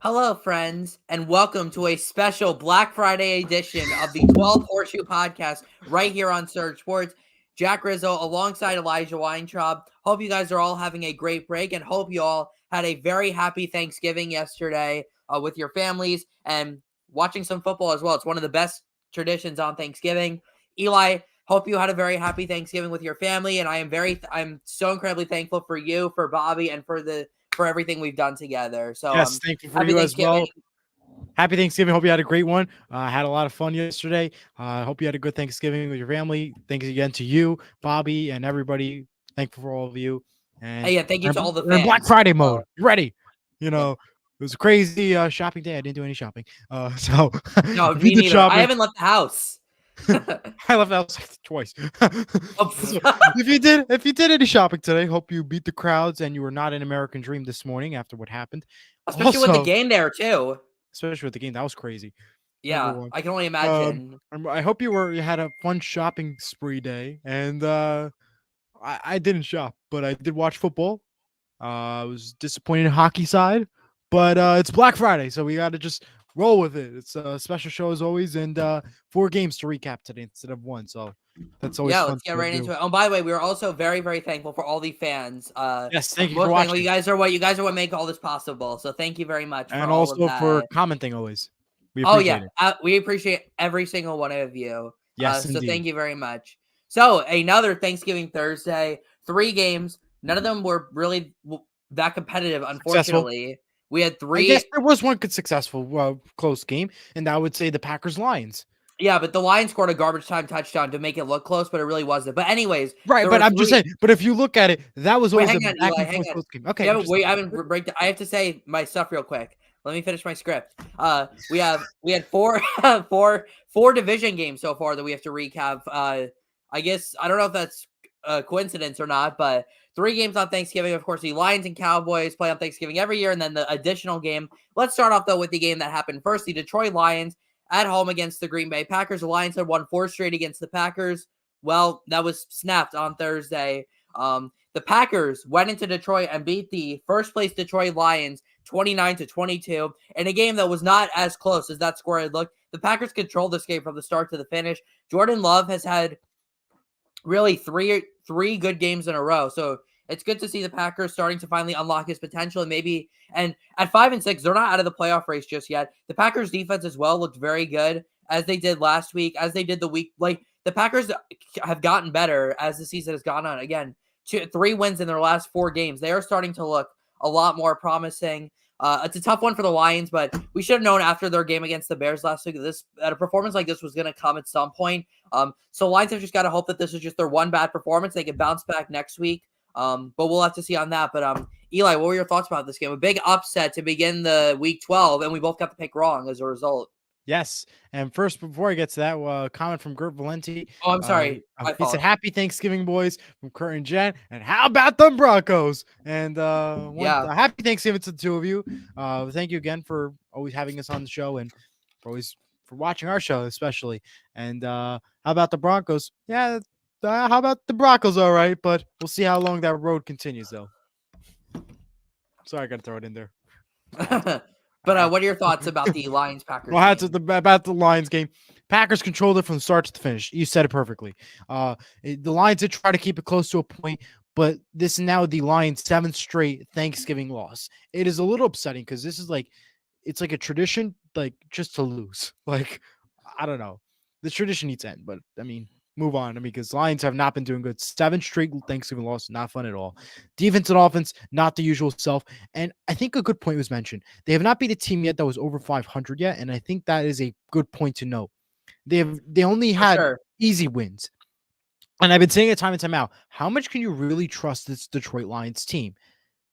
Hello, friends, and welcome to a special Black Friday edition of the 12 Horseshoe podcast right here on Surge Sports. Jack Rizzo alongside Elijah Weintraub. Hope you guys are all having a great break and hope you all had a very happy Thanksgiving yesterday with your families and watching some football as well. It's one of the best traditions on Thanksgiving. Eli, hope you had a very happy Thanksgiving with your family, and I'm so incredibly thankful for you, for Bobby, and for everything we've done together. So Yes, thank you for happy you as Thanksgiving. well. Happy Thanksgiving. Hope you had a great one. I had a lot of fun yesterday. I hope you had a good Thanksgiving with your family. Thanks again to you, Bobby, and everybody. Thankful for all of you. And Hey, yeah, thank you to all the we're in Black fans as Friday mode. well. You ready? You Yeah. know, it was a crazy shopping day. I didn't do any shopping. So No, if you me did neither. I shopping, haven't left the house. I left the house twice. Oh, So if you did any shopping today, hope you beat the crowds and you were not an American dream this morning after what happened. especially with the Also, game there too. especially with the game, that was crazy. Number Yeah, one. I can only imagine. I hope you had a fun shopping spree day, and I didn't shop, but I did watch football. I was disappointed in hockey side, but it's Black Friday, so we got to just roll with it. It's a special show as always, and 4 games to recap today instead of one, so that's always Yeah, fun let's get to right do. into it. Oh, by the way, we are also very, very thankful for all the fans. Yes, thank you for Most thankful. watching, You guys are what make all this possible. So thank you very much for and all of also for that. commenting always. We Oh yeah, appreciate it. we appreciate every single one of you. Yes, So indeed. thank you very much. So another Thanksgiving Thursday, 3 games. None of them were really that competitive. Successful. Unfortunately, we had I guess three. there was one good successful close game, and I would say the Packers Lions. Yeah, but the Lions scored a garbage time touchdown to make it look close, but it really wasn't. But anyways, Right, there but were I'm just three. saying. But if you look at it, that was Wait, always a hang on, back Eli, and hang forth on. close game. Okay, I'm just I haven't break. I have to say my stuff real quick. Let me finish my script. We had four division games so far that we have to recap. I guess I don't know if that's a coincidence or not, but 3 games on Thanksgiving. Of course, the Lions and Cowboys play on Thanksgiving every year, and then the additional game. Let's start off though with the game that happened first. The Detroit Lions at home against the Green Bay Packers. The Lions had won 4 straight against the Packers. Well, that was snapped on Thursday. The Packers went into Detroit and beat the first place Detroit Lions 29-22 in a game that was not as close as that score had looked. The Packers controlled this game from the start to the finish. Jordan Love has had really three good games in a row. So it's good to see the Packers starting to finally unlock his potential and at 5-6, they're not out of the playoff race just yet. The Packers defense as well looked very good as they did last week, as they did the week. Like the Packers have gotten better as the season has gone on. Again, 3 wins in their last 4 games. They are starting to look a lot more promising. It's a tough one for the Lions, but we should have known after their game against the Bears last week that a performance like this was going to come at some point. So Lions have just got to hope that this is just their one bad performance. They can bounce back next week. But we'll have to see on that. But Eli, what were your thoughts about this game? A big upset to begin the week 12, and we both got the pick wrong as a result. yes. And first, before I get to that, comment from Gert Valenti. Oh, I'm sorry. My He said, fault. "Happy Thanksgiving, boys," from Kurt and Jen. And how about them Broncos? And Yeah. happy Thanksgiving to the two of you. Thank you again for always having us on the show and for watching our show, especially. And how about the Broncos? Yeah, how about the Broncos? All right, but we'll see how long that road continues, though. Sorry, I got to throw it in there. But what are your thoughts about the Lions Packers Well, game? about the Lions game. Packers controlled it from the start to the finish. You said it perfectly. The Lions did try to keep it close to a point, but this is now the Lions' 7th straight Thanksgiving loss. It is a little upsetting because this is it's like a tradition, like just to lose. Like, I don't know. The tradition needs to end, but I mean, move on. I mean, because Lions have not been doing good. 7 straight Thanksgiving loss, not fun at all. Defense and offense, not the usual self. And I think a good point was mentioned. They have not beat a team yet that was over 500 yet, and I think that is a good point to note. They only For had sure. easy wins. And I've been saying it time and time out. How much can you really trust this Detroit Lions team?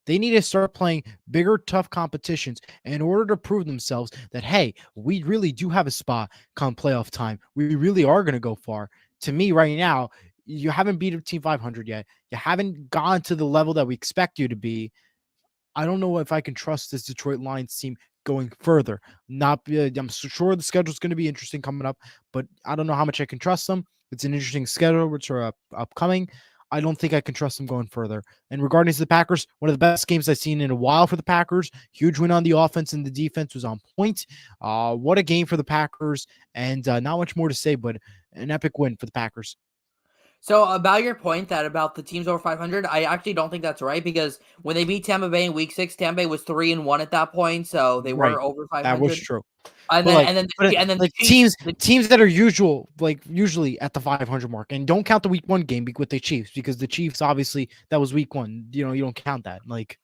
They need to start playing bigger, tough competitions in order to prove themselves that, hey, we really do have a spot come playoff time. We really are going to go far. To me, right now, you haven't beat a team 500 yet. You haven't gone to the level that we expect you to be. I don't know if I can trust this Detroit Lions team going further. I'm sure the schedule is going to be interesting coming up, but I don't know how much I can trust them. It's an interesting schedule which are upcoming. I don't think I can trust them going further. And regarding to the Packers, one of the best games I've seen in a while for the Packers. Huge win on the offense, and the defense was on point. What a game for the Packers, and not much more to say, but an epic win for the Packers. So about your point that about the teams over 500, I actually don't think that's right because when they beat Tampa Bay in Week 6, Tampa Bay was 3-1 at that point, so they Right, were over that was 500. true. And But then like, and then but and then the like Chiefs, teams that are usually at the 500 mark, and don't count the week 1 game with the Chiefs, because the Chiefs, obviously, that was week 1. You don't count that. Like,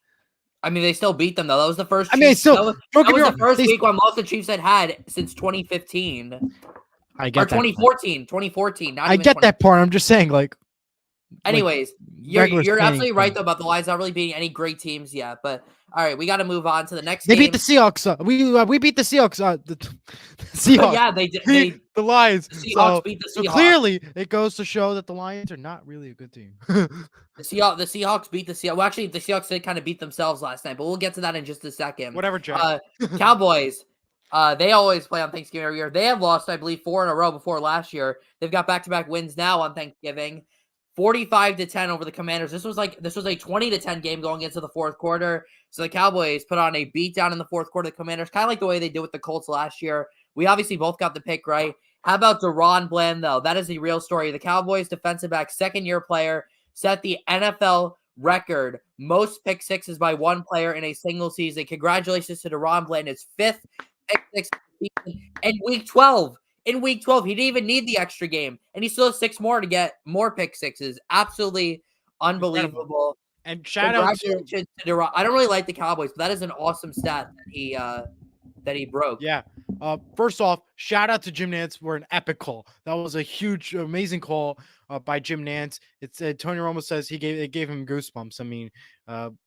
I mean, they still beat them though. That was the first I mean, Chiefs. still, don't That get me was the wrong. first week one most the Chiefs had since 2015 I or get that. 2014. 2014, not I even get 20. that part. I'm just saying, like Anyways, regular you're standings. absolutely right though about the Lions not really beating any great teams yet. But all right, we got to move on to the next They game. beat the Seahawks. We beat the Seahawks. The Seahawks. Yeah, they did. Beat the Lions. The Seahawks beat the So Seahawks. clearly, it goes to show that the Lions are not really a good team. The Seahawks beat the Seahawks. Well, actually, the Seahawks did kind of beat themselves last night, but we'll get to that in just a second. Whatever, Jack. Cowboys. They always play on Thanksgiving every year. They have lost, I believe, 4 in a row before last year. They've got back-to-back wins now on Thanksgiving. 45-10 over the Commanders. This was a 20-10 game going into the fourth quarter. So the Cowboys put on a beatdown in the fourth quarter of the Commanders, kind of like the way they did with the Colts last year. We obviously both got the pick right. How about DaRon Bland, though? That is the real story. The Cowboys defensive back, second-year player, set the NFL record most pick sixes by one player in a single season. Congratulations to DaRon Bland, his 5th pick six in week 12. In week 12, he didn't even need the extra game, and he still has 6 more to get more pick sixes. Absolutely unbelievable. And shout out to DaRon. I don't really like the Cowboys, but that is an awesome stat that he broke. Yeah. First off, shout out to Jim Nantz for an epic call. That was a huge, amazing call by Jim Nantz. It's Tony Romo says it gave him goosebumps. I mean,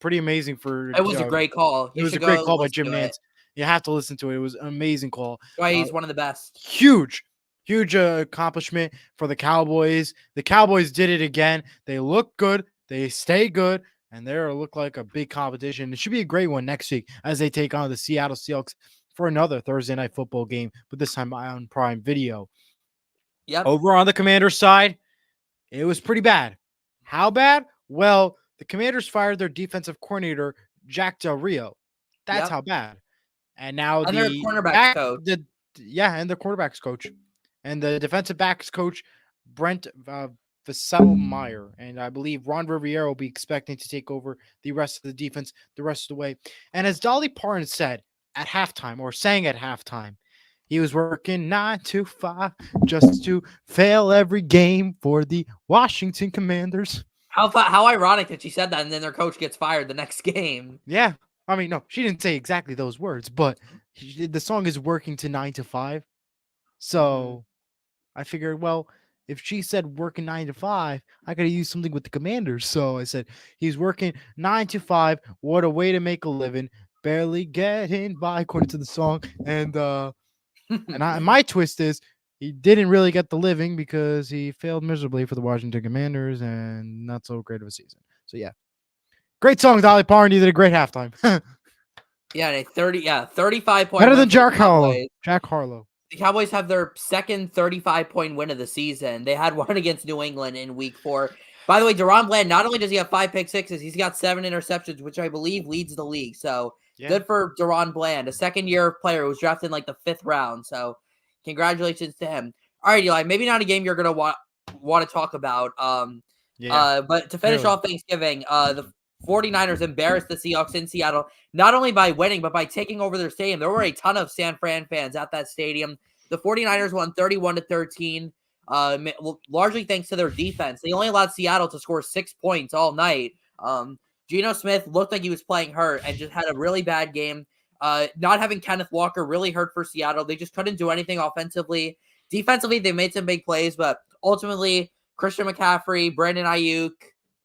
pretty amazing for. It was a great call. It was a great call by Jim Nantz. You have to listen to it. It was an amazing call. Why he's one of the best. Huge accomplishment for the Cowboys. The Cowboys did it again. They look good. They stay good. And they look like a big competition. It should be a great one next week as they take on the Seattle Seahawks for another Thursday night football game, but this time on Prime Video. Yep. Over on the Commanders side, it was pretty bad. How bad? Well, the Commanders fired their defensive coordinator, Jack Del Rio. That's how bad. And now their cornerbacks coach. And the quarterbacks coach. And the defensive backs coach, Brent Vesselmeyer. And I believe Ron Rivera will be expecting to take over the rest of the defense the rest of the way. And as Dolly Parton said at halftime, or sang at halftime, he was working 9 to 5 just to fail every game for the Washington Commanders. How ironic that she said that and then their coach gets fired the next game. Yeah. I mean, no, she didn't say exactly those words, but the song is working to 9 to 5. So I figured, well, if she said working 9 to 5, I could have used something with the Commanders. So I said, he's working 9 to 5. What a way to make a living. Barely getting by, according to the song. And my twist is he didn't really get the living because he failed miserably for the Washington Commanders and not so great of a season. So yeah. Great song, Dolly Parton. You did a great halftime. 35 point. Better than Jack Harlow. The Cowboys have their second 35-point win of the season. They had one against New England in week 4. By the way, DaRon Bland, not only does he have 5 pick sixes, he's got 7 interceptions, which I believe leads the league. So good for DaRon Bland, a second-year player who was drafted in like the 5th round. So congratulations to him. All right, Eli, maybe not a game you're going to want to talk about. But to finish off Thanksgiving, the 49ers embarrassed the Seahawks in Seattle, not only by winning, but by taking over their stadium. There were a ton of San Fran fans at that stadium. The 49ers won 31-13, largely thanks to their defense. They only allowed Seattle to score 6 points all night. Geno Smith looked like he was playing hurt and just had a really bad game. Not having Kenneth Walker really hurt for Seattle. They just couldn't do anything offensively. Defensively, they made some big plays, but ultimately, Christian McCaffrey, Brandon Ayuk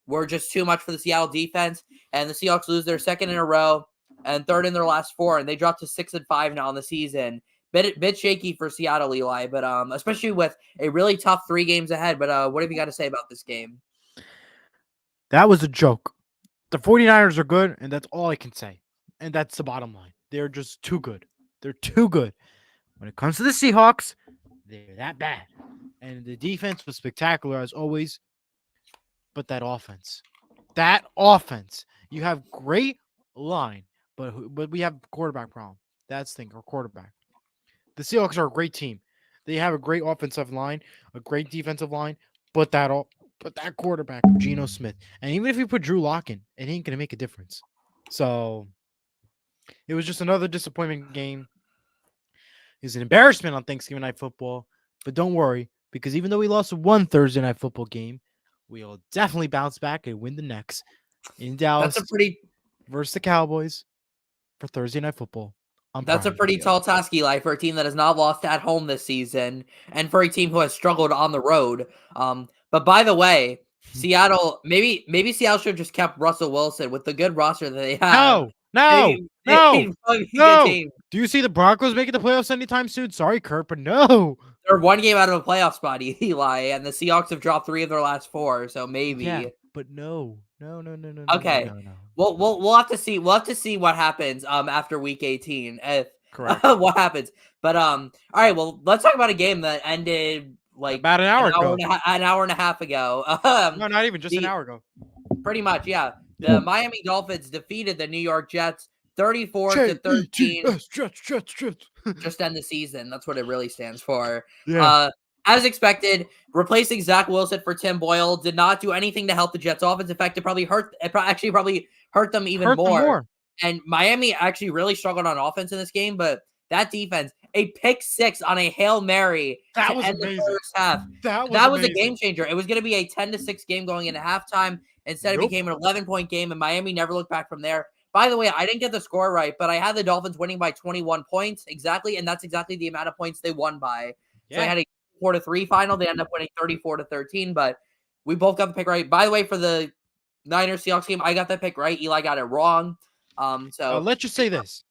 were just too much for the Seattle defense, and the Seahawks lose their second in a row and third in their last 4, and they dropped to 6-5 now in the season. Bit shaky for Seattle, Eli, but especially with a really tough 3 games ahead. But what have you got to say about this game? That was a joke. The 49ers are good, and that's all I can say. And that's the bottom line. They're just too good. They're too good. When it comes to the Seahawks, they're that bad. And the defense was spectacular as always. but that offense, you have great line, but we have quarterback problem. That's the thing, our quarterback. The Seahawks are a great team. They have a great offensive line, a great defensive line, but that quarterback, Geno Smith, and even if you put Drew Lock in, it ain't gonna make a difference. So it was just another disappointment game. It was an embarrassment on Thanksgiving Night Football, but don't worry because even though we lost one Thursday Night Football game, we'll definitely bounce back and win the next in That's a Dallas pretty versus the Cowboys for Thursday Night Football. I'm That's a proud of pretty you. tall task, Eli, for a team that has not lost at home this season, and for a team who has struggled on the road. But by the way, Seattle maybe Seattle should have just kept Russell Wilson with the good roster that they have. No, no, no, They'd probably be a good no. team. Do you see the Broncos making the playoffs anytime soon? Sorry, Kurt, but no. They're one game out of a playoff spot, Eli, and the Seahawks have dropped 3 of their last 4, so Yeah, maybe. but no. No, Okay. no. We'll have to see. We'll have to see what happens after week 18 if Correct. what happens. But all right, well, let's talk about a game that ended like About an hour ago. an hour and a half ago. No, not even just an hour ago. Pretty much, yeah. The Miami Dolphins defeated the New York Jets 34-13. Jets. Just end the season. That's what it really stands for. Yeah. As expected, replacing Zach Wilson for Tim Boyle did not do anything to help the Jets' offense. In fact, it probably hurt them even more. And Miami actually really struggled on offense in this game, but that defense, a pick 6 on a Hail Mary That was amazing. The first half. That was a game changer. It was going to be a 10-6 game going into halftime. Instead, it became an 11-point game, and Miami never looked back from there. By the way, I didn't get the score right, but I had the Dolphins winning by 21 points exactly, and that's exactly the amount of points they won by. Yeah. So I had a 4-3 final. They ended up winning 34-13, but we both got the pick right. By the way, for the Niners Seahawks game, I got that pick right. Eli got it wrong. So let's just say this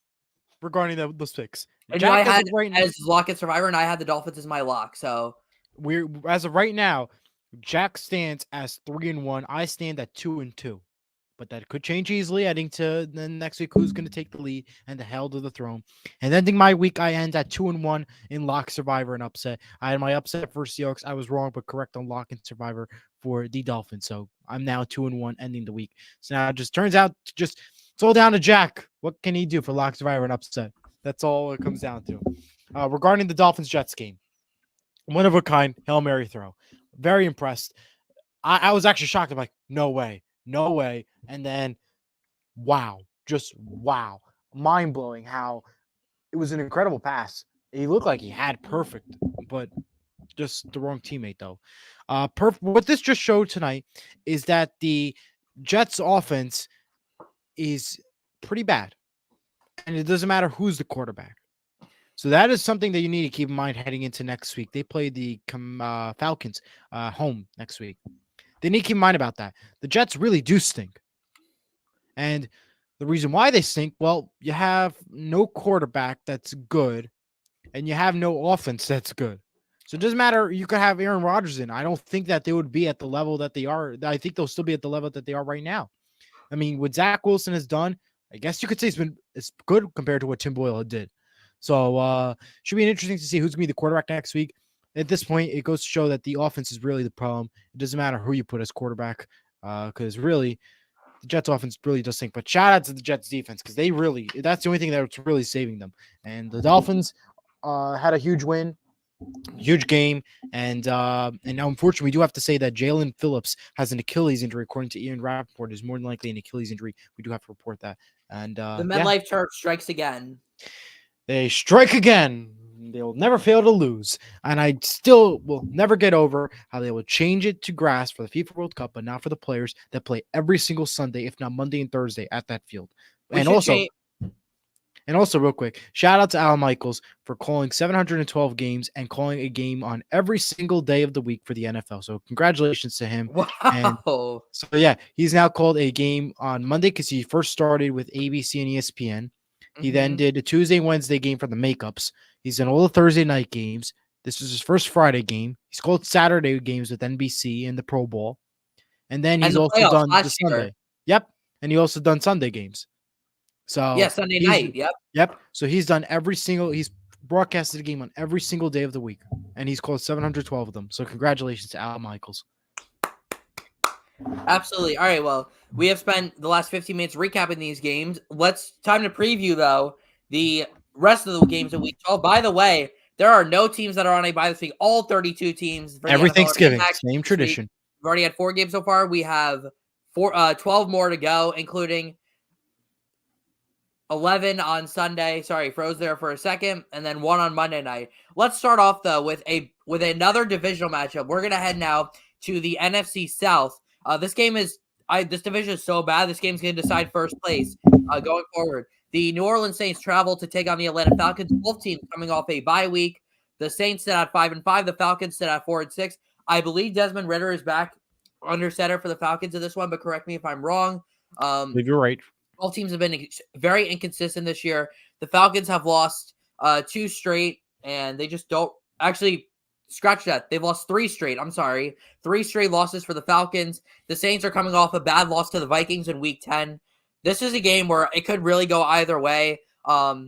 regarding those picks. And I had as lock and survivor, and I had the Dolphins as my lock. So we're as of right now, Jack stands as 3-1. I stand at 2-2. But that could change easily, adding to then next week who's going to take the lead and the hell to the throne. And ending my week, I end at 2-1 in lock, survivor, and upset. I had my upset for Seahawks. I was wrong, but correct on lock and survivor for the Dolphins. So I'm now 2-1 ending the week. So now it just turns out it's all down to Jack. What can he do for lock, survivor, and upset? That's all it comes down to. Regarding the Dolphins-Jets game, one of a kind, Hail Mary throw. Very impressed. I was actually shocked. I'm like, no way. And then, wow. Mind-blowing how it was an incredible pass. He looked like he had perfect, but just the wrong teammate, though. What this just showed tonight is that the Jets' offense is pretty bad. And it doesn't matter who's the quarterback. So that is something that you need to keep in mind heading into next week. They play the Falcons home next week. They need to keep in mind about that. The Jets really do stink. And the reason why they stink, well, you have no quarterback that's good, and you have no offense that's good. So it doesn't matter. You could have Aaron Rodgers in. I don't think that they would be at the level that they are. I think they'll still be at the level that they are right now. I mean, what Zach Wilson has done, I guess you could say it's good compared to what Tim Boyle did. So should be interesting to see who's going to be the quarterback next week. At this point, it goes to show that the offense is really the problem. It doesn't matter who you put as quarterback because really the Jets offense really does stink. But shout out to the Jets defense because that's the only thing that's really saving them. And the Dolphins had a huge win, huge game. And now, unfortunately, we do have to say that Jalen Phillips has an Achilles injury. According to Ian Rappaport, is more than likely an Achilles injury. We do have to report that. And the MetLife turf strikes again. They strike again. They'll never fail to lose. And I still will never get over how they will change it to grass for the FIFA World Cup, but not for the players that play every single Sunday, if not Monday and Thursday at that field. And also, real quick, shout out to Al Michaels for calling 712 games and calling a game on every single day of the week for the NFL. So congratulations to him. Wow. And so, yeah, he's now called a game on Monday because he first started with ABC and ESPN. He then did a Tuesday, Wednesday game for the makeups. He's done all the Thursday night games. This was his first Friday game. He's called Saturday games with NBC and the Pro Bowl. And then he's also done the Sunday. Yep. And he also done Sunday games. So yeah, Sunday night. Yep. So he's broadcasted a game on every single day of the week. And he's called 712 of them. So congratulations to Al Michaels. Absolutely. All right. Well, we have spent the last 15 minutes recapping these games. Time to preview though the rest of the games of week 12. By the way, there are no teams that are on a bye this week. All 32 teams for the Every NFL are in Thanksgiving, action same this week. tradition. We've already had 4 games so far. We have 12 more to go, including 11 on Sunday. Sorry, froze there for a second, and then 1 on Monday night. Let's start off though with another divisional matchup. We're gonna head now to the NFC South. This division is so bad. This game's gonna decide first place going forward. The New Orleans Saints travel to take on the Atlanta Falcons. Both teams coming off a bye week. The Saints sit at 5-5. The Falcons sit at 4-6. I believe Desmond Ridder is back under center for the Falcons in this one, but correct me if I'm wrong. I believe you're right. All teams have been very inconsistent this year. The Falcons have lost 2 straight, and they just don't actually scratch that. They've lost 3 straight. I'm sorry. 3 straight losses for the Falcons. The Saints are coming off a bad loss to the Vikings in week 10. This is a game where it could really go either way. Yeah.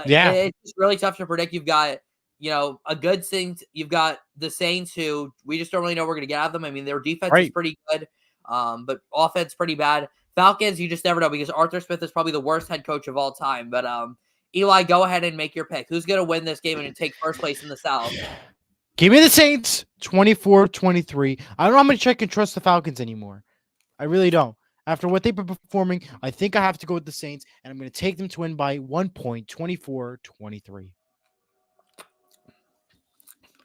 It's just really tough to predict. You've got, a good Saints. You've got the Saints who we just don't really know what we're going to get out of them. I mean, their defense is pretty good, but offense pretty bad. Falcons, you just never know because Arthur Smith is probably the worst head coach of all time. But Eli, go ahead and make your pick. Who's going to win this game and take first place in the South? Give me the Saints 24-23. I don't know how much I can trust the Falcons anymore. I really don't. After what they've been performing, I think I have to go with the Saints, and I'm going to take them to win by 1 point, 24-23.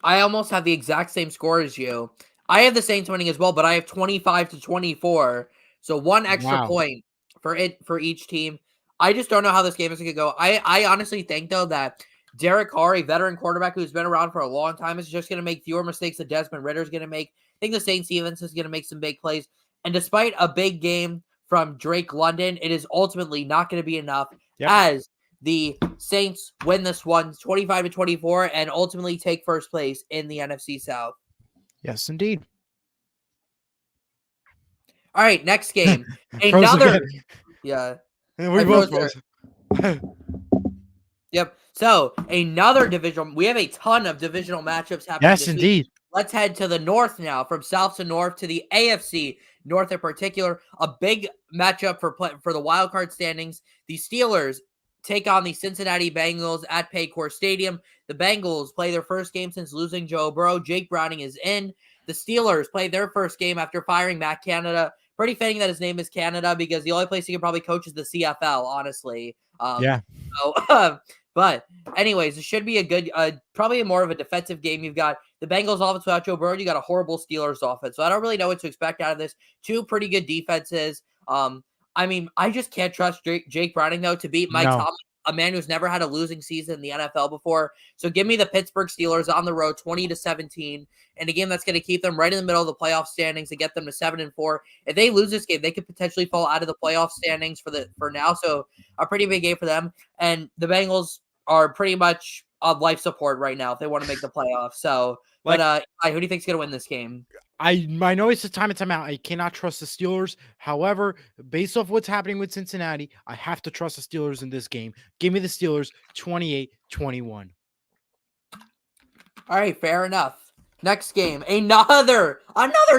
I almost have the exact same score as you. I have the Saints winning as well, but I have 25-24. So 1 extra point for each team. I just don't know how this game is going to go. I honestly think, though, that Derek Carr, a veteran quarterback who's been around for a long time, is just going to make fewer mistakes than Desmond Ridder is going to make. I think the Saints defense is going to make some big plays. And despite a big game from Drake London, it is ultimately not going to be enough as the Saints win this one 25-24 and ultimately take first place in the NFC South. Yes, indeed. All right, next game. Another. Yeah. We both froze. Yep. So another divisional. We have a ton of divisional matchups happening. Yes, indeed. Let's head to the north now, from south to north to the AFC North in particular. A big matchup for the wild card standings. The Steelers take on the Cincinnati Bengals at Paycor Stadium. The Bengals play their first game since losing Joe Burrow. Jake Browning is in. The Steelers play their first game after firing Matt Canada. Pretty fitting that his name is Canada because the only place he can probably coach is the CFL, honestly. But anyways, it should be a good, probably more of a defensive game. You've got the Bengals offense without Joe Burrow. You got a horrible Steelers offense. So I don't really know what to expect out of this. 2 pretty good defenses. I mean, I just can't trust Jake Browning, though, to beat Mike Tomlin, a man who's never had a losing season in the NFL before. So give me the Pittsburgh Steelers on the road, 20-17, in a game that's going to keep them right in the middle of the playoff standings and get them to 7-4. If they lose this game, they could potentially fall out of the playoff standings for now. So a pretty big game for them. And the Bengals are pretty much on life support right now if they want to make the playoffs. So, who do you think's going to win this game? I know it's a time and time out. I cannot trust the Steelers. However, based off what's happening with Cincinnati, I have to trust the Steelers in this game. Give me the Steelers 28-21. All right, fair enough. Next game, another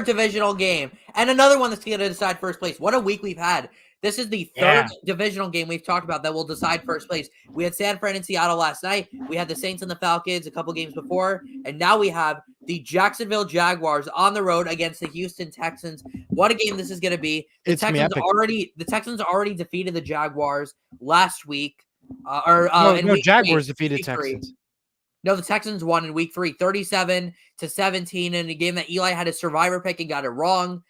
divisional game, and another one that's going to decide first place. What a week we've had. This is the third divisional game we've talked about that will decide first place. We had San Fran and Seattle last night. We had the Saints and the Falcons a couple games before. And now we have the Jacksonville Jaguars on the road against the Houston Texans. What a game this is going to be. The Texans already defeated the Jaguars last week. Jaguars defeated Texans. No, the Texans won in week 3, 37-17, in a game that Eli had a survivor pick and got it wrong.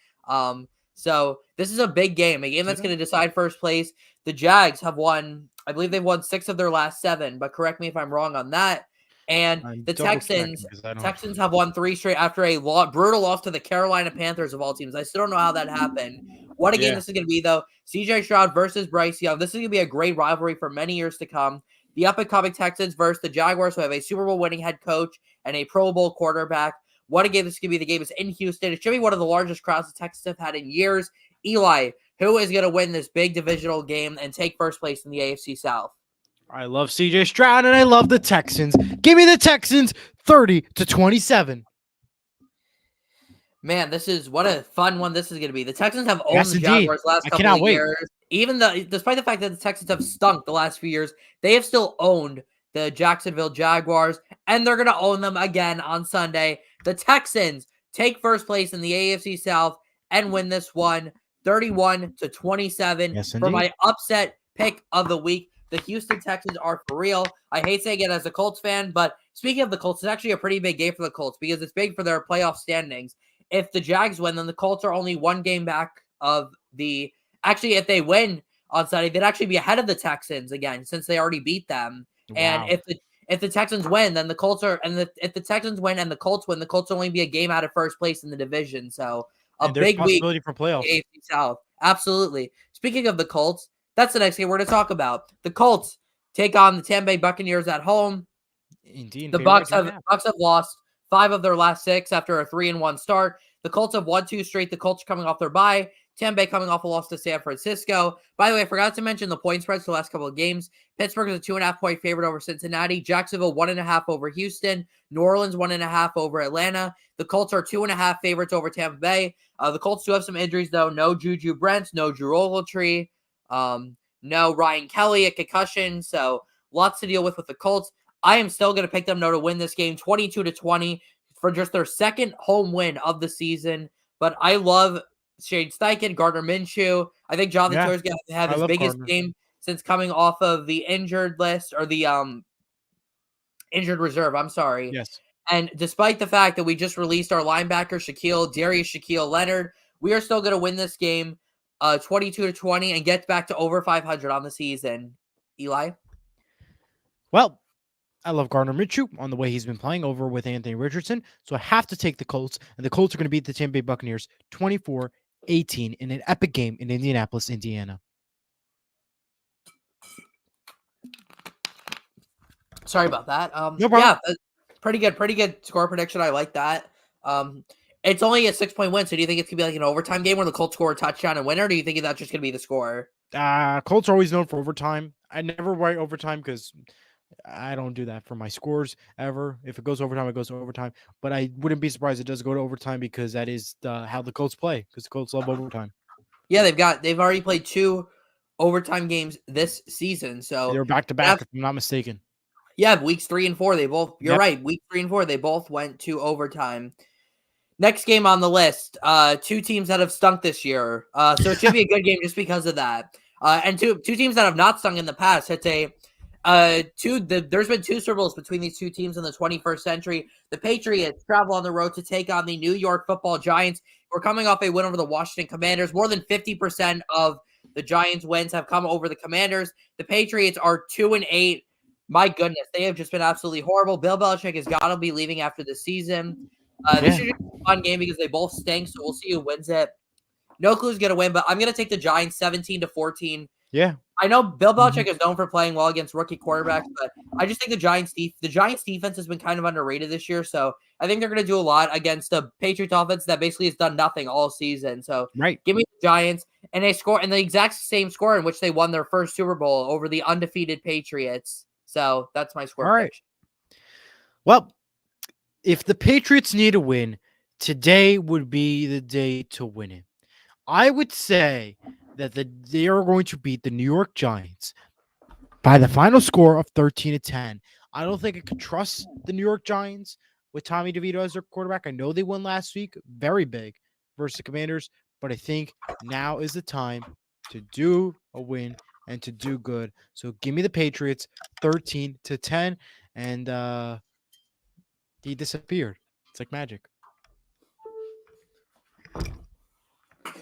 So this is a big game, a game that's going to decide first place. The Jags have won, I believe they've won 6 of their last 7, but correct me if I'm wrong on that. And the Texans have won 3 straight after a brutal loss to the Carolina Panthers of all teams. I still don't know how that happened. What a game this is going to be, though. CJ Stroud versus Bryce Young. This is going to be a great rivalry for many years to come. The up-and-coming Texans versus the Jaguars, who have a Super Bowl winning head coach and a Pro Bowl quarterback. What a game this is going to be. The game is in Houston. It should be one of the largest crowds the Texans have had in years. Eli, who is going to win this big divisional game and take first place in the AFC South? I love CJ Stroud and I love the Texans. Give me the Texans 30-27. Man, what a fun one this is going to be. The Texans have owned Yes, the indeed. Jaguars last I couple cannot of wait. years. Despite the fact that the Texans have stunk the last few years, they have still owned the Jacksonville Jaguars, and they're going to own them again on Sunday. The Texans take first place in the AFC South and win this one 31-27 Yes, for indeed. my upset pick of the week. The Houston Texans are for real. I hate saying it as a Colts fan, but speaking of the Colts, it's actually a pretty big game for the Colts because it's big for their playoff standings. If the Jags win, then the Colts are only one game back of the. Actually, if they win on Sunday, they'd actually be ahead of the Texans again since they already beat them. And Wow. if the Texans win, then the Colts are if the Texans win and the Colts win, the Colts will only be a game out of first place in the division. So a And there's big week possibility for in playoffs. the AFC South. Absolutely. Speaking of the Colts, that's the next game we're going to talk about. The Colts take on the Tampa Bay Buccaneers at home. Indeed. The Bucks have lost 5 of their last 6 after a 3-1 start. The Colts have won 2 straight. The Colts are coming off their bye. Tampa Bay coming off a loss to San Francisco. By the way, I forgot to mention the point spreads for the last couple of games. Pittsburgh is a 2.5-point favorite over Cincinnati. Jacksonville 1.5 over Houston. New Orleans 1.5 over Atlanta. The Colts are 2.5 favorites over Tampa Bay. The Colts do have some injuries though. No Juju Brents, no Drew Ogletree, no Ryan Kelly, a concussion. So lots to deal with the Colts. I am still going to pick them though to win this game 22-20 for just their second home win of the season. But I love Shane Steichen, Gardner Minshew. I think Jonathan Taylor's going to have his biggest game since coming off of the injured list or the injured reserve. I'm sorry. Yes. And despite the fact that we just released our linebacker Shaquille Leonard, we are still going to win this game 22-20 and get back to over 500 on the season. Eli? Well, I love Gardner Minshew on the way he's been playing over with Anthony Richardson. So I have to take the Colts, and the Colts are going to beat the Tampa Bay Buccaneers 24-18 in an epic game in Indianapolis, Indiana. Sorry about that. No problem. Yeah, pretty good score prediction. I like that. It's only a 6-point win, so do you think it's going to be like an overtime game where the Colts score a touchdown and win, or do you think that's just going to be the score? Colts are always known for overtime. I never write overtime because I don't do that for my scores ever. If it goes overtime, it goes to overtime. But I wouldn't be surprised it does go to overtime because that is how the Colts play. Because the Colts love overtime. Yeah, they've already played 2 overtime games this season. So they're back to back, if I'm not mistaken. Yeah, weeks 3 and 4, they both. You're right. Week 3 and 4, they both went to overtime. Next game on the list, 2 teams that have stunk this year. So it should be a good game just because of that. And two teams that have not stunk in the past. It's there's been 2 Super Bowls between these 2 teams in the 21st century. The Patriots travel on the road to take on the New York Football Giants. We're coming off a win over the Washington Commanders. More than 50% of the Giants' wins have come over the Commanders. The Patriots are 2-8. My goodness, they have just been absolutely horrible. Bill Belichick has got to be leaving after the season. This should be a fun game because they both stink, so we'll see who wins it. No clue who's going to win, but I'm going to take the Giants 17-14. Yeah. I know Bill Belichick is known for playing well against rookie quarterbacks, but I just think the Giants defense has been kind of underrated this year, so I think they're going to do a lot against the Patriots offense that basically has done nothing all season. So give me the Giants, and they score in the exact same score in which they won their first Super Bowl over the undefeated Patriots. So that's my score prediction. Well, if the Patriots need a win, today would be the day to win it. I would say that they are going to beat the New York Giants by the final score of 13-10. I don't think I could trust the New York Giants with Tommy DeVito as their quarterback. I know they won last week, very big, versus the Commanders, but I think now is the time to do a win and to do good. So give me the Patriots 13-10, and he disappeared. It's like magic.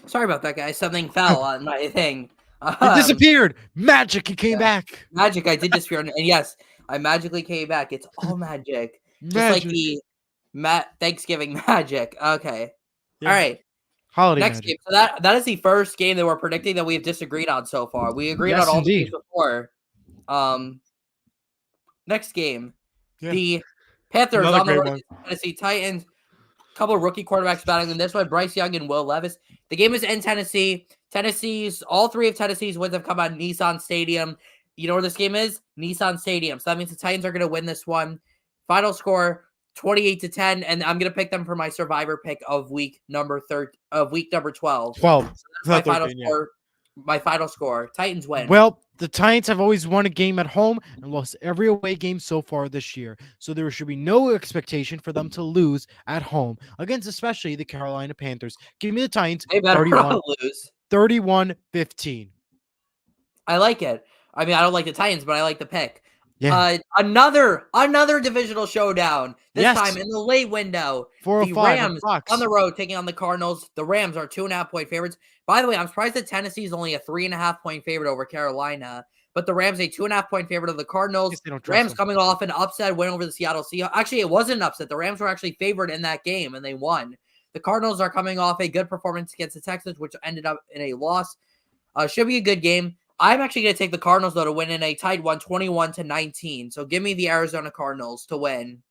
Sorry about that, guys. Something fell on my thing. It disappeared. Magic. He came back. Magic. I did disappear. And yes, I magically came back. It's all magic. Just like the Thanksgiving magic. Okay. Yeah. All right. Holiday next magic. Game. So that is the first game that we're predicting that we have disagreed on so far. We agreed on all the games before. Next game. Yeah. The Panthers on the road to Tennessee Titans. Couple of rookie quarterbacks battling in this one, Bryce Young and Will Levis. The game is in Tennessee. All 3 of Tennessee's wins have come on Nissan Stadium. You know where this game is? Nissan Stadium. So that means the Titans are going to win this one. Final score, 28-10, and I'm gonna pick them for my survivor pick of week number 12. 12. So that's my Not final 13, yeah. score. My final score. Titans win. Well, the Titans have always won a game at home and lost every away game so far this year. So there should be no expectation for them to lose at home against especially the Carolina Panthers. Give me the Titans They better 31 not lose. 31-15. I like it. I mean, I don't like the Titans, but I like the pick. Yeah. Another divisional showdown. This Yes. time in the late window. 4 The 5 Rams on the road taking on the Cardinals. The Rams are 2.5-point favorites. By the way, I'm surprised that Tennessee is only a 3.5-point favorite over Carolina. But the Rams a 2.5-point favorite of the Cardinals. Rams coming off an upset win over the Seattle Seahawks. Actually, it wasn't an upset. The Rams were actually favored in that game, and they won. The Cardinals are coming off a good performance against the Texans, which ended up in a loss. Should be a good game. I'm actually going to take the Cardinals, though, to win in a tight one, 21-19. So give me the Arizona Cardinals to win.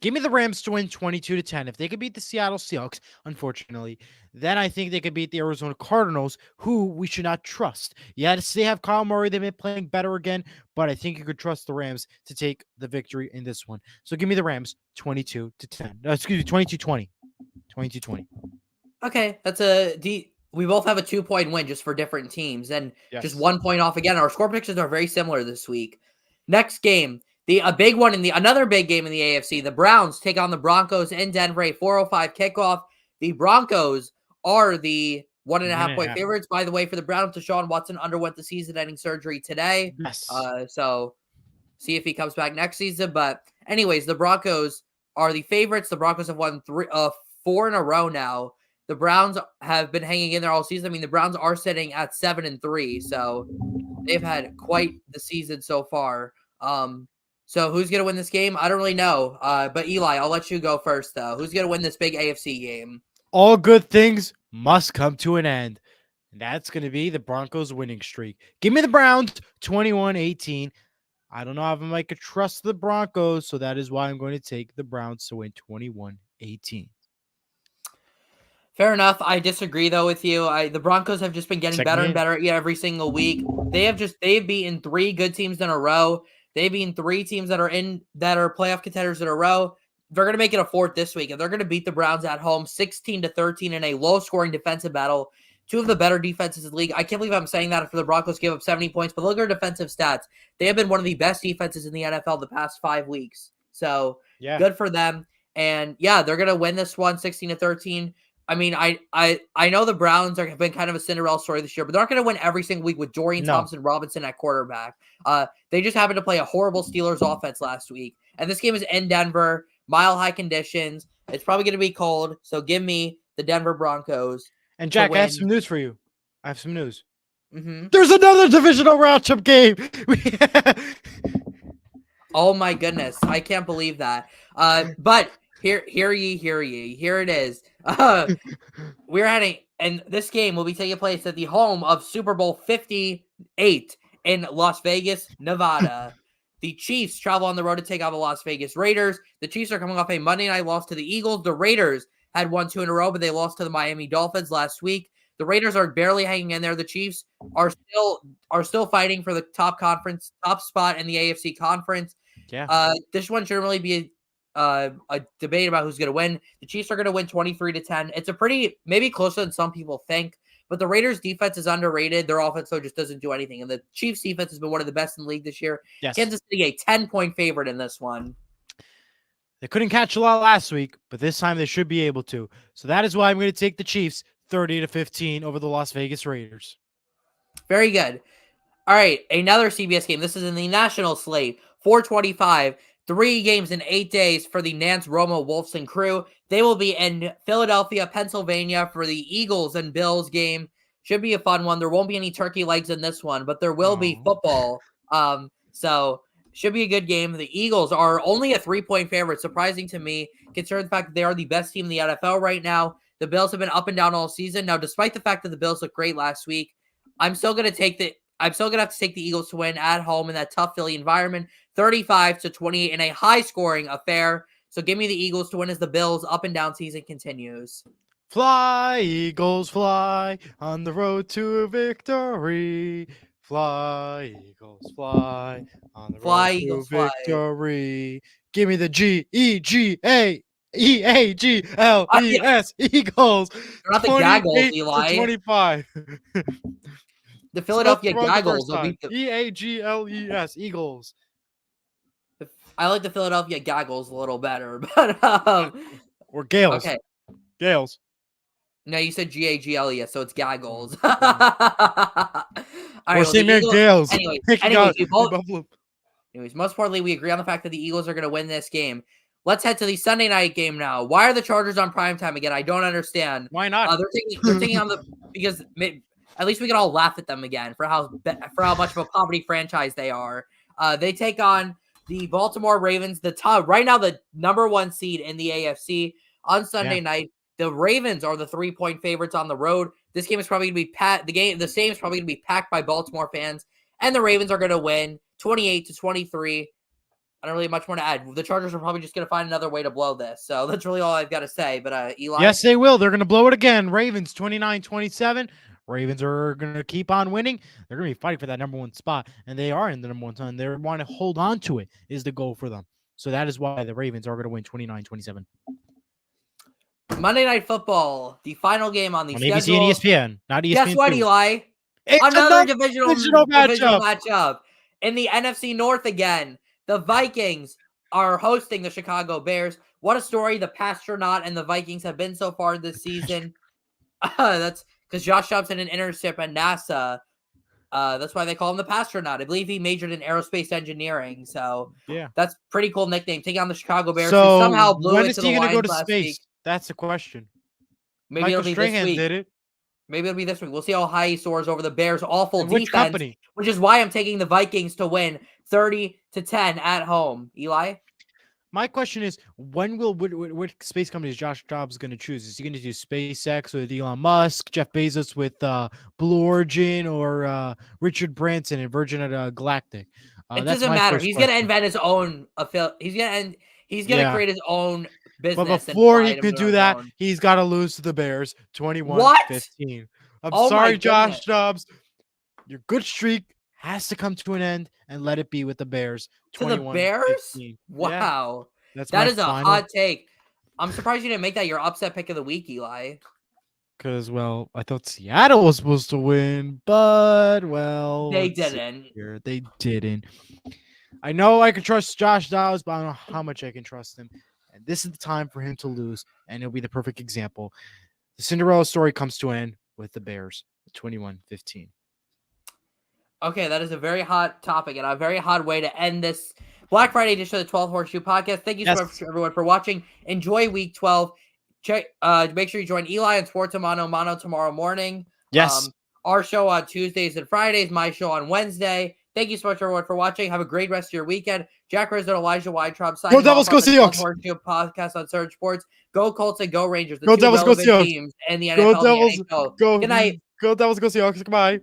Give me the Rams to win 22-10. If they could beat the Seattle Seahawks, unfortunately, then I think they could beat the Arizona Cardinals, who we should not trust. Yes, they have Kyle Murray. They've been playing better again, but I think you could trust the Rams to take the victory in this one. So give me the Rams 22-10. Excuse me, 22-20. 22-20. Okay, that's we both have a 2-point win just for different teams, and just 1 point off again. Our score predictions are very similar this week. Next game, a big one another big game in the AFC. The Browns take on the Broncos in Denver, a 4:05 kickoff. The Broncos are the 1.5-point favorites. By the way, for the Browns, Deshaun Watson underwent the season-ending surgery today. Yes. So see if he comes back next season. But anyways, the Broncos are the favorites. The Broncos have won 4 in a row now. The Browns have been hanging in there all season. I mean, the Browns are sitting at 7-3, so they've had quite the season so far. So who's going to win this game? I don't really know. But Eli, I'll let you go first, though. Who's going to win this big AFC game? All good things must come to an end. And that's going to be the Broncos winning streak. Give me the Browns 21-18. I don't know if I could trust the Broncos, so that is why I'm going to take the Browns to win 21-18. Fair enough. I disagree though with you. The Broncos have just been getting better and better every single week. They've beaten 3 good teams in a row. They've beaten 3 teams that are playoff contenders in a row. They're going to make it a 4th this week, and they're going to beat the Browns at home 16-13 in a low-scoring defensive battle. 2 of the better defenses in the league. I can't believe I'm saying that after the Broncos gave up 70 points, but look at their defensive stats. They have been one of the best defenses in the NFL the past 5 weeks. So good for them. And yeah, they're going to win this one 16-13. I mean, I know the Browns have been kind of a Cinderella story this year, but they're not going to win every single week with Dorian Thompson-Robinson at quarterback. They just happened to play a horrible Steelers offense last week. And this game is in Denver, mile-high conditions. It's probably going to be cold, so give me the Denver Broncos. And Jack, I have some news for you. I have some news. Mm-hmm. There's another divisional round-up game. Oh, my goodness. I can't believe that. But hear ye. Here it is. We're heading, and this game will be taking place at the home of Super Bowl 58 in Las Vegas, Nevada. The Chiefs travel on the road to take on the Las Vegas Raiders. The Chiefs are coming off a Monday night loss to the Eagles. The Raiders had won 2 in a row, but they lost to the Miami Dolphins last week. The Raiders are barely hanging in there. The Chiefs are still fighting for the top spot in the AFC conference. Yeah. This one shouldn't really be a debate about who's going to win. The Chiefs are going to win 23-10. It's a maybe closer than some people think, but the Raiders defense is underrated. Their offense though just doesn't do anything. And the Chiefs defense has been one of the best in the league this year. Yes. Kansas City a 10-point favorite in this one. They couldn't catch a lot last week, but this time they should be able to. So that is why I'm going to take the Chiefs 30-15 over the Las Vegas Raiders. Very good. All right, another CBS game. This is in the national slate. 4:25. 3 games in 8 days for the Nance Romo Wolfson crew. They will be in Philadelphia, Pennsylvania for the Eagles and Bills game. Should be a fun one. There won't be any turkey legs in this one, but there will be football. So should be a good game. The Eagles are only a 3-point favorite, surprising to me, considering the fact that they are the best team in the NFL right now. The Bills have been up and down all season. Now, despite the fact that the Bills looked great last week, I'm still going to have to take the Eagles to win at home in that tough Philly environment, 35-28 in a high-scoring affair. So give me the Eagles to win as the Bills' up-and-down season continues. Fly, Eagles, fly on the road to victory. Fly, Eagles, fly on the Fly, road to Eagles, fly. victory. Give me the Eagles. They're not the Gaggles, 28-25. The Smoke Philadelphia the road the Gaggles first will time. beat the. Eagles. Eagles. I like the Philadelphia Gaggles a little better, but Or Gales. okay. Gales. No, you said Gagles, so it's Gaggles. All All right, or well, the St. Mary Eagles. Gales. Anyways, most importantly, we agree on the fact that the Eagles are going to win this game. Let's head to the Sunday night game now. Why are the Chargers on primetime again? I don't understand. Why not? They're taking on the because at least we can all laugh at them again for how much of a poverty franchise they are. They take on the Baltimore Ravens, right now the number 1 seed in the AFC on Sunday night. The Ravens are the 3-point favorites on the road. This game is probably going to be packed. The stadium is probably going to be packed by Baltimore fans, and the Ravens are going to win 28-23. I don't really have much more to add. The Chargers are probably just going to find another way to blow this. So that's really all I've got to say. But Eli? Yes, they will. They're going to blow it again. Ravens 29-27. Ravens are going to keep on winning. They're going to be fighting for that number 1 spot, and they are in the number 1 spot. They want to hold on to it is the goal for them. So that is why the Ravens are going to win 29-27. Monday Night Football, the final game on the on schedule. ABC and ESPN, not ESPN. Guess what, Eli? It's another divisional matchup. matchup. In the NFC North again, the Vikings are hosting the Chicago Bears. What a story the Pastronaut and the Vikings have been so far this season. That's because Josh Jacobs had an internship at NASA. That's why they call him the Pastronaut. I believe he majored in aerospace engineering. So yeah, that's pretty cool nickname. Taking on the Chicago Bears, so who somehow blew when it is to he the going to go Lions to last space? week. That's the question. Maybe Michael it'll be Strahan this week. did it. Maybe it'll be this week. We'll see how high he soars over the Bears' awful And which defense, company? which is why I'm taking the Vikings to win 30-10 at home. Eli? My question is, what space company is Josh Jacobs going to choose? Is he going to do SpaceX with Elon Musk, Jeff Bezos with Blue Origin, or Richard Branson and Virgin Galactic? It doesn't matter. He's going to invent his own He's going to create his own business. But before he can do that, he's got to lose to the Bears 21-15. I'm sorry, Josh Jacobs. Your good streak has to come to an end, and let it be with the Bears. To the Bears? Wow. Yeah, that is a hot take. I'm surprised you didn't make that your upset pick of the week, Eli. Because, well, I thought Seattle was supposed to win, but, well, they didn't. They didn't. I know I can trust Josh Jacobs, but I don't know how much I can trust him. And this is the time for him to lose, and it'll be the perfect example. The Cinderella story comes to an end with the Bears, 21-15. Okay, that is a very hot topic and a very hot way to end this Black Friday edition of the 12th Horseshoe Podcast. Thank you so much, everyone, for watching. Enjoy Week 12. Make sure you join Eli on Sports Mano tomorrow morning. Yes. Our show on Tuesdays and Fridays. My show on Wednesday. Thank you so much, everyone, for watching. Have a great rest of your weekend. Jack Rizzo, Elijah Weintraub. Go Devils, go Seahawks. Horseshoe Podcast on Surge Sports. Go Colts and go Rangers. The go two Devils, go Seahawks. Teams in the NFL. Go Devils. Good night. Go Devils, go Seahawks. Goodbye.